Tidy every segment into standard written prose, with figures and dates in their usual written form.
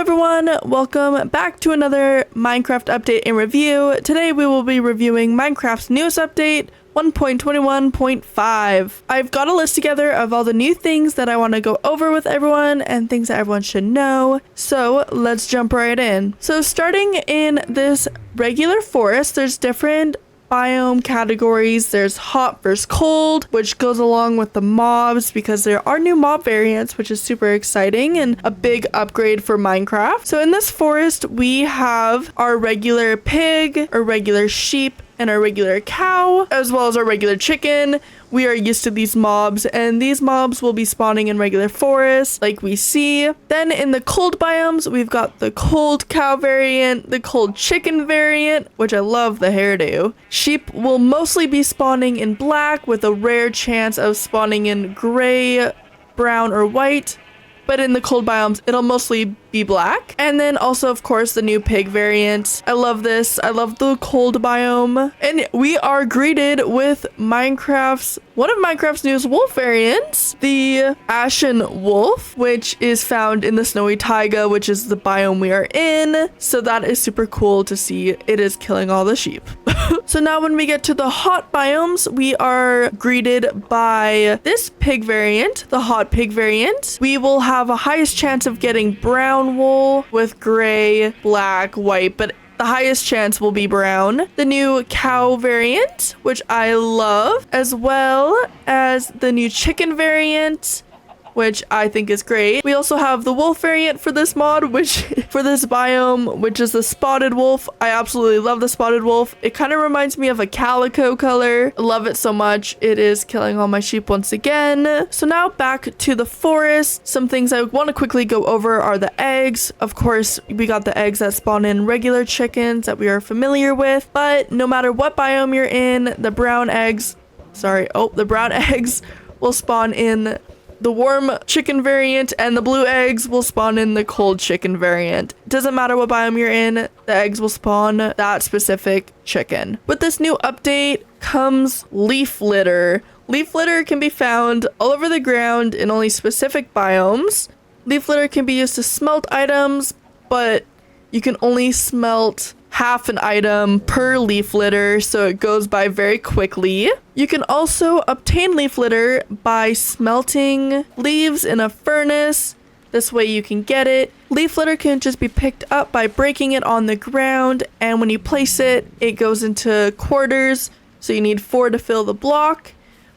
everyone, welcome back to another Minecraft update and review. Today we will be reviewing Minecraft's newest update, 1.21.5. I've got a list together of all the new things that I want to go over with everyone and things that everyone should know. So let's jump right in. So starting in this regular forest, there's different biome categories. There's hot versus cold, which goes along with the mobs because there are new mob variants, which is super exciting and a big upgrade for Minecraft. So in this forest, we have our regular pig, our regular sheep, and our regular cow, as well as our regular chicken. We are used to these mobs, and these mobs will be spawning in regular forests like we see. Then in the cold biomes, we've got the cold cow variant, the cold chicken variant, which I love the hairdo. Sheep will mostly be spawning in black with a rare chance of spawning in gray, brown, or white. But in the cold biomes, it'll mostly be black. And then also, of course, the new pig variant. I love this. I love the cold biome. And we are greeted with one of Minecraft's newest wolf variants, the Ashen Wolf, which is found in the Snowy Taiga, which is the biome we are in. So that is super cool to see. It is killing all the sheep. So now when we get to the hot biomes, we are greeted by this pig variant, the hot pig variant. We will have a highest chance of getting brown wool with gray, black, white, but the highest chance will be brown. The new cow variant, which I love, as well as the new chicken variant, which I think is great. We also have the wolf variant for this mod, which for this biome, which is the spotted wolf. I absolutely love the spotted wolf. It kind of reminds me of a calico color. I love it so much. It is killing all my sheep once again. So now back to the forest. Some things I want to quickly go over are the eggs. Of course, we got the eggs that spawn in regular chickens that we are familiar with, but no matter what biome you're in, the brown eggs will spawn in the warm chicken variant, and the blue eggs will spawn in the cold chicken variant. Doesn't matter what biome you're in, the eggs will spawn that specific chicken. With this new update comes leaf litter. Leaf litter can be found all over the ground in only specific biomes. Leaf litter can be used to smelt items, but you can only smelt half an item per leaf litter, so it goes by very quickly. You can also obtain leaf litter by smelting leaves in a furnace. This way you can get it. Leaf litter can just be picked up by breaking it on the ground, and when you place it, it goes into quarters. So you need 4 to fill the block,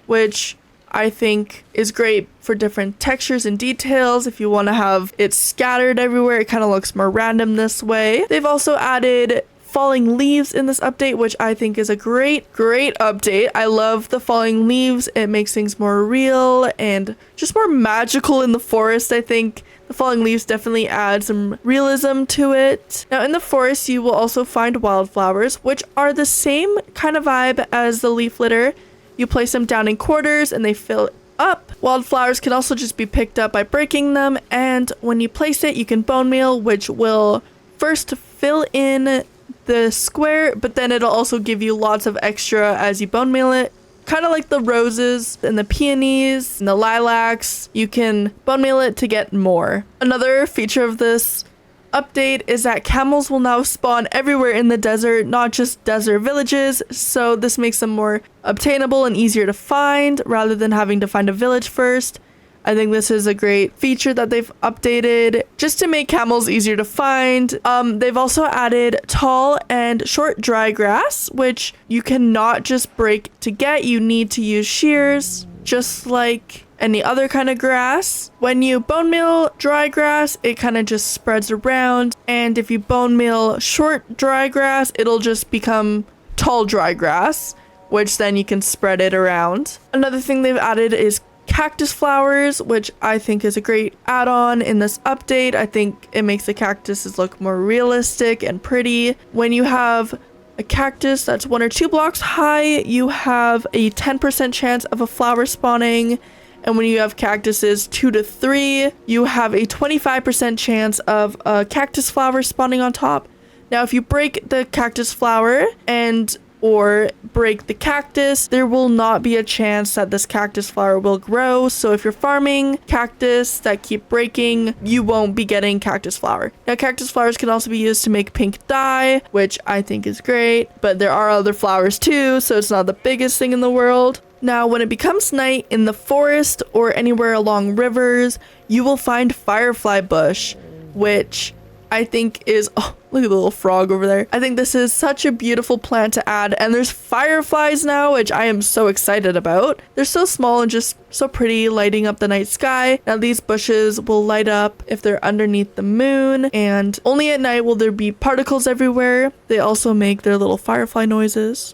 which I think is great for different textures and details. If you want to have it scattered everywhere, it kind of looks more random this way. They've also added falling leaves in this update, which I think is a great update. I love the falling leaves. It makes things more real and just more magical in the forest. I think the falling leaves definitely add some realism to it. Now in the forest, you will also find wildflowers, which are the same kind of vibe as the leaf litter. You place them down in quarters and they fill up. Wildflowers can also just be picked up by breaking them, and when you place it, you can bone meal, which will first fill in the square, but then it'll also give you lots of extra as you bone meal it. Kind of like the roses and the peonies and the lilacs. You can bone meal it to get more. Another feature of this update is that camels will now spawn everywhere in the desert, not just desert villages, so this makes them more obtainable and easier to find rather than having to find a village first. I think this is a great feature that they've updated just to make camels easier to find. They've also added tall and short dry grass, which you cannot just break to get. You need to use shears, just like any other kind of grass. When you bone meal dry grass, it kind of just spreads around, and if you bone meal short dry grass, it'll just become tall dry grass, which then you can spread it around. Another thing they've added is cactus flowers, which I think is a great add-on in this update. I think it makes the cactuses look more realistic and pretty. When you have a cactus that's 1 or 2 blocks high, you have a 10% chance of a flower spawning. And when you have cactuses 2 to 3, you have a 25% chance of a cactus flower spawning on top. Now, if you break the cactus flower and or break the cactus, there will not be a chance that this cactus flower will grow. So if you're farming cactus that keep breaking, you won't be getting cactus flower. Now, cactus flowers can also be used to make pink dye, which I think is great, but there are other flowers too, so it's not the biggest thing in the world. Now, when it becomes night in the forest or anywhere along rivers, you will find firefly bush, which I think is, oh, look at the little frog over there. I think this is such a beautiful plant to add, and there's fireflies now, which I am so excited about. They're so small and just so pretty, lighting up the night sky. Now, these bushes will light up if they're underneath the moon, and only at night will there be particles everywhere. They also make their little firefly noises,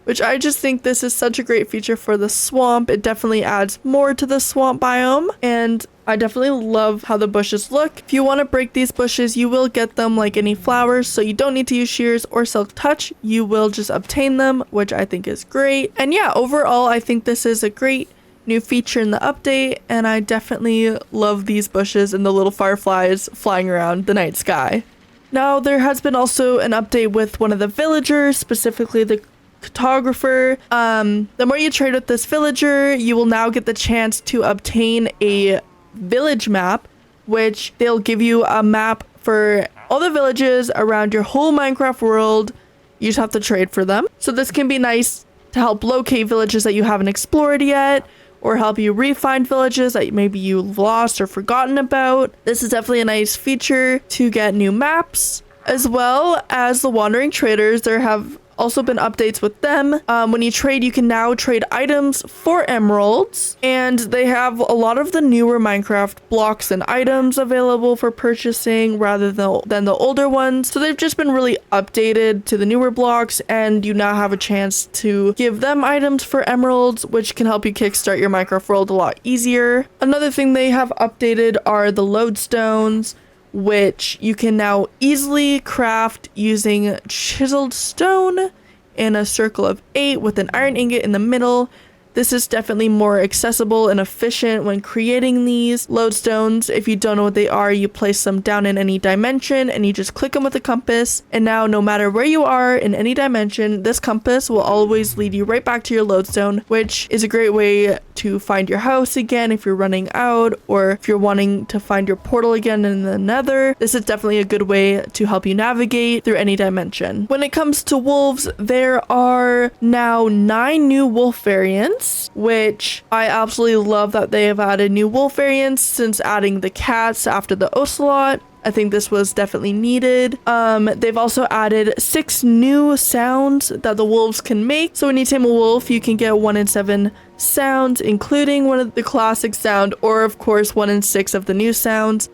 which I just think this is such a great feature for the swamp. It definitely adds more to the swamp biome, and I definitely love how the bushes look. If you want to break these bushes, you will get them like any flowers, so you don't need to use shears or silk touch. You will just obtain them, which I think is great. And yeah, overall, I think this is a great new feature in the update, and I definitely love these bushes and the little fireflies flying around the night sky. Now, there has been also an update with one of the villagers, specifically the cartographer. The more you trade with this villager, you will now get the chance to obtain a village map, which they'll give you a map for all the villages around your whole Minecraft world. You just have to trade for them. So this can be nice to help locate villages that you haven't explored yet, or help you re-find villages that maybe you've lost or forgotten about. This is definitely a nice feature to get new maps, as well as the wandering traders. There have also been updates with them. When you trade, you can now trade items for emeralds, and they have a lot of the newer Minecraft blocks and items available for purchasing rather than the older ones. So they've just been really updated to the newer blocks, and you now have a chance to give them items for emeralds, which can help you kickstart your Minecraft world a lot easier. Another thing they have updated are the lodestones, which you can now easily craft using chiseled stone in a circle of 8 with an iron ingot in the middle. This is definitely more accessible and efficient when creating these lodestones. If you don't know what they are, you place them down in any dimension and you just click them with a compass. And now, no matter where you are in any dimension, this compass will always lead you right back to your lodestone, which is a great way to find your house again if you're running out, or if you're wanting to find your portal again in the nether. This is definitely a good way to help you navigate through any dimension. When it comes to wolves, there are now 9 new wolf variants, which I absolutely love that they have added new wolf variants since adding the cats after the ocelot. I think this was definitely needed. They've also added 6 new sounds that the wolves can make. So when you tame a wolf, you can get 1 in 7 sounds, including one of the classic sound, or of course 1 in 6 of the new sounds.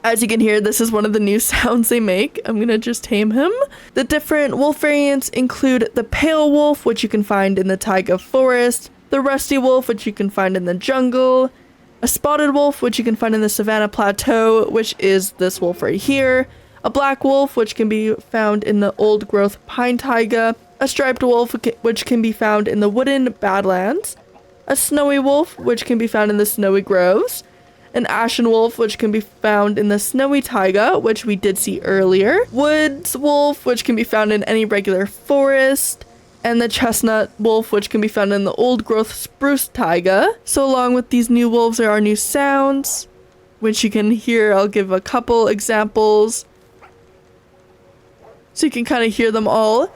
As you can hear, this is one of the new sounds they make. I'm gonna just tame him. The different wolf variants include the pale wolf, which you can find in the taiga forest, the rusty wolf, which you can find in the jungle, a spotted wolf, which you can find in the Savannah Plateau, which is this wolf right here, a black wolf, which can be found in the old growth pine taiga, a striped wolf, which can be found in the wooded badlands, a snowy wolf, which can be found in the snowy groves, an ashen wolf, which can be found in the snowy taiga, which we did see earlier, woods wolf, which can be found in any regular forest, and the chestnut wolf, which can be found in the old growth spruce taiga. So along with these new wolves, there are new sounds, which you can hear. I'll give a couple examples so you can kind of hear them all.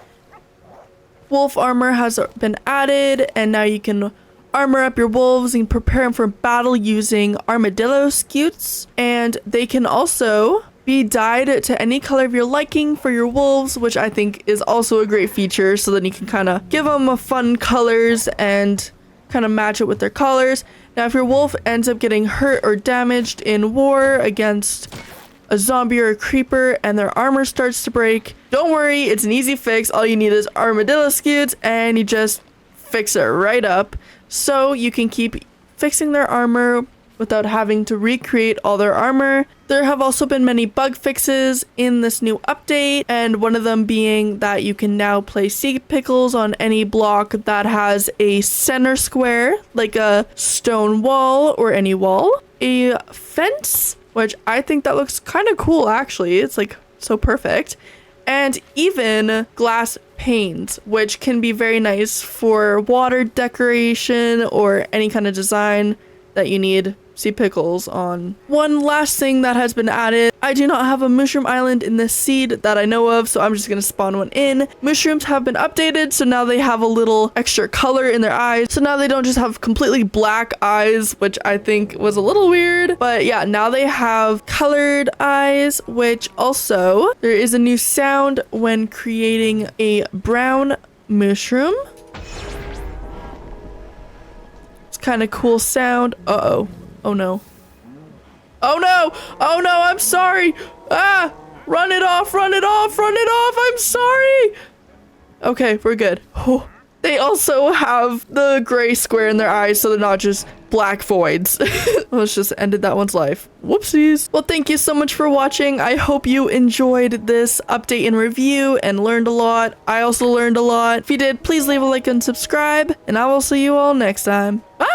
Wolf armor has been added, and now you can armor up your wolves and prepare them for battle using armadillo scutes, and they can also be dyed to any color of your liking for your wolves, which I think is also a great feature, so then you can kind of give them a fun colors and kind of match it with their colors. Now, if your wolf ends up getting hurt or damaged in war against a zombie or a creeper and their armor starts to break, don't worry, it's an easy fix. All you need is armadillo scutes and you just fix it right up, so you can keep fixing their armor without having to recreate all their armor. There have also been many bug fixes in this new update, and one of them being that you can now place seed pickles on any block that has a center square, like a stone wall or any wall. A fence, which I think that looks kind of cool actually. It's like so perfect. And even glass panes, which can be very nice for water decoration or any kind of design that you need. See pickles on. One last thing that has been added. I do not have a mushroom island in this seed that I know of, so I'm just gonna spawn one in. Mushrooms have been updated, so now they have a little extra color in their eyes. So now they don't just have completely black eyes, which I think was a little weird. But yeah, now they have colored eyes, which also there is a new sound when creating a brown mushroom. It's kind of cool sound. Uh-oh. Oh no. Oh no! Oh no, I'm sorry! Ah! Run it off, run it off, run it off! I'm sorry! Okay, we're good. Oh. They also have the gray square in their eyes, so they're not just black voids. Let's just ended that one's life. Whoopsies. Well, thank you so much for watching. I hope you enjoyed this update and review and learned a lot. I also learned a lot. If you did, please leave a like and subscribe, and I will see you all next time. Bye!